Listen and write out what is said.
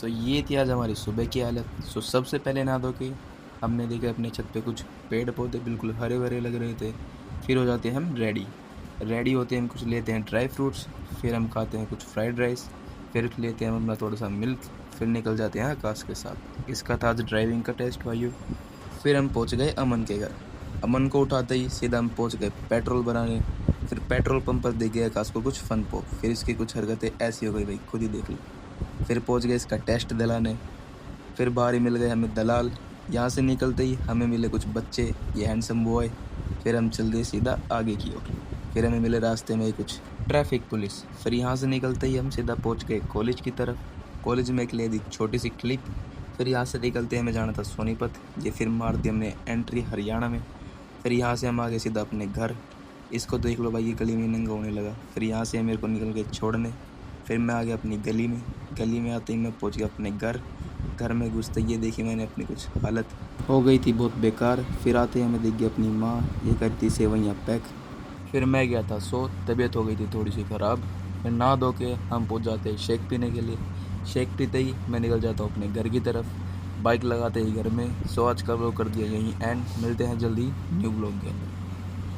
सो ये थी आज हमारी सुबह की हालत। सो सबसे पहले नहा धो के हमने देखा अपने छत पे कुछ पेड़ पौधे बिल्कुल हरे भरे लग रहे थे। फिर हो जाते हैं हम रेडी होते हैं हम, कुछ लेते हैं ड्राई फ्रूट्स, फिर हम खाते हैं कुछ फ्राइड राइस, फिर लेते हैं हम अपना थोड़ा सा मिल्क, फिर निकल जाते हैं आकाश के साथ। इसका था आज ड्राइविंग का टेस्ट भाइयों। फिर हम पहुंच गए अमन के घर। अमन को उठाते ही सीधा हम पहुंच गए पेट्रोल भराने। फिर पेट्रोल पंप पर देख गए आकाश को कुछ फन पॉप, फिर इसकी कुछ हरकतें ऐसी हो गई भाई, खुद ही देख लो। फिर पहुंच गए इसका टेस्ट दिलाने। फिर बाहर ही मिल गए हमें दलाल। यहाँ से निकलते ही हमें मिले कुछ बच्चे, ये हैंडसम बॉय। फिर हम चल दिए सीधा आगे की ओर। फिर हमें मिले रास्ते में कुछ ट्रैफिक पुलिस। फिर यहाँ से निकलते ही हम सीधा पहुँच गए कॉलेज की तरफ। कॉलेज में एक ले दी छोटी सी क्लिप। फिर यहाँ से निकलते हमें जाना था सोनीपत। ये फिर मार दी हमने एंट्री हरियाणा में। फिर यहाँ से हम आ गए सीधा अपने घर। इसको देख लो भाई, ये गली में नंगा होने लगा। फिर यहाँ से मेरे को निकल गए छोड़ने। फिर मैं आ गया अपनी गली में आते ही मैं पहुंच गया अपने घर में घुसते ये देखी मैंने अपनी कुछ हालत हो गई थी बहुत बेकार। फिर आते ही हमें दिख गई अपनी माँ, ये करती सेवइयाँ पैक। फिर मैं गया था सो, तबीयत हो गई थी थोड़ी सी ख़राब। फिर नहा धो के हम पहुंच जाते हैं शेक पीने के लिए। शेक पीते ही मैं निकल जाता हूँ अपने घर की तरफ, बाइक लगाते ही घर में। सो आज का व्लॉग कर दिया यहीं एंड, मिलते हैं जल्दी न्यू ब्लॉग के अंदर।